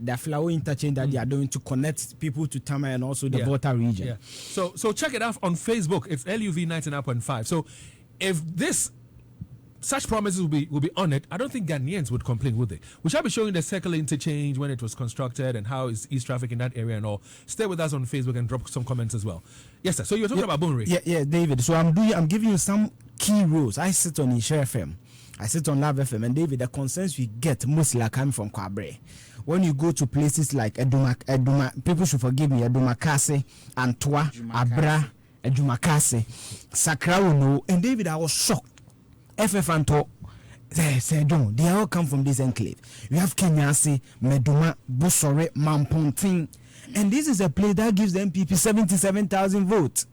the flower interchange that they are doing to connect people to Tama and also the Volta region. Yeah. So check it out on Facebook. It's LUV 99.5. So if such promises will be honored, I don't think Ghanaians would complain, would they? We shall be showing the circle interchange when it was constructed and how is east traffic in that area and all. Stay with us on Facebook and drop some comments as well. Yes, sir. So you're talking about Bonre. Yeah, David. So I'm giving you some key rules. I sit on Isha FM. I sit on Love FM. And David, the concerns we get mostly are coming from Kwabre. When you go to places like Eduma, people should forgive me, Edumakase, Antwa, Abra, Edumakase, Sakrauno. And David, I was shocked. FF Anto, they all come from this enclave. You have Kenyasi, Meduma, Busore, Mamponting, and this is a place that gives the MPP 77,000 votes.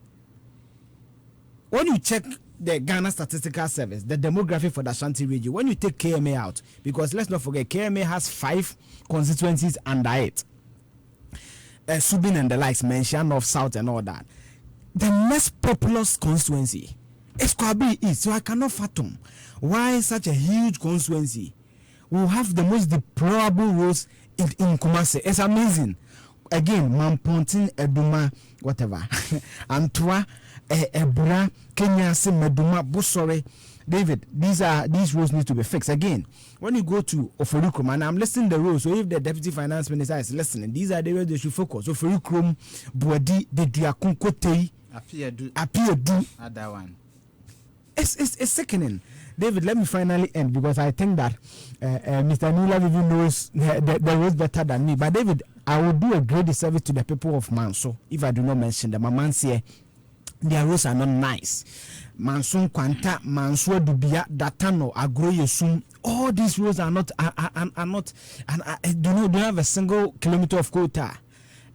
When you check the Ghana Statistical Service, the demography for the Ashanti region, when you take KMA out, because let's not forget, KMA has 5 constituencies under it. Subin and the likes, mentioned North, South, and all that. The next populous constituency is Kwabe East, so I cannot fathom why such a huge constituency will have the most deplorable roads in Kumasi. It's amazing. Again, Mampontin, Eduma, whatever, Antwa, Ebra, Kenya, Meduma, Busore. David, these roads need to be fixed. Again, when you go to Oferukrum, and I'm listing the roads, so if the Deputy Finance Minister is listening, these are the areas they should focus. Oferukrum, Buadi, the Diakunkotei, Appear other one. It's sickening. David, let me finally end because I think that Mr. Nula even knows the roads better than me. But David, I will do a great disservice to the people of Manso if I do not mention them. Mamansie, their roads are not nice. Manson Kwanta, Manso Dubia, Datano, Agroyesum. All these roads are not, and I don't have a single kilometer of quota.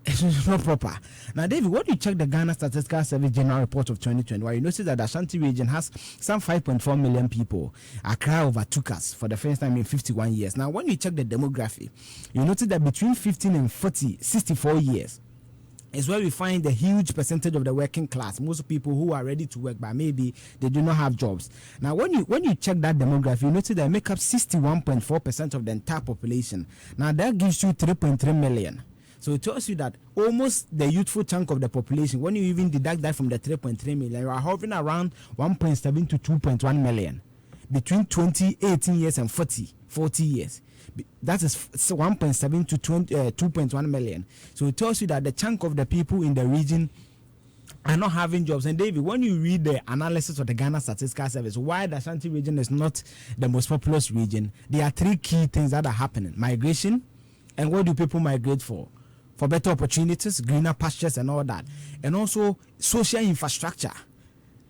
It's not proper. Now, David, when you check the Ghana Statistical Service General Report of 2021, you notice that the Ashanti region has some 5.4 million people. Accra overtook us for the first time in 51 years. Now, when you check the demography, you notice that between 15 and 64 years is where we find the huge percentage of the working class. Most people who are ready to work, but maybe they do not have jobs. Now, when you check that demography, you notice they make up 61.4% of the entire population. Now, that gives you 3.3 million. So it tells you that almost the youthful chunk of the population, when you even deduct that from the 3.3 million, you are hovering around 1.7 to 2.1 million. Between 18 years and 40 years. That is 1.7 to 2.1 million. So it tells you that the chunk of the people in the region are not having jobs. And David, when you read the analysis of the Ghana Statistical Service, why the Ashanti region is not the most populous region, there are 3 key things that are happening. Migration, and what do people migrate for? For better opportunities, greener pastures and all that. And also social infrastructure.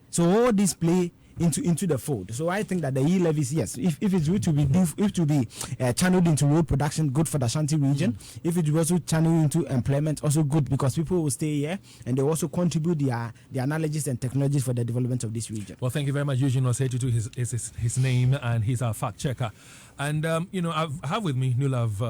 So all these play into the fold. So I think that the e-levies, yes, if it's going to be channeled into road production, good for the Ashanti region. If it's also channeled into employment, also good because people will stay here and they also contribute their knowledges and technologies for the development of this region. Well, thank you very much. Eugene Osei-Tutu is his name, and he's our fact checker. And I have with me Nulav.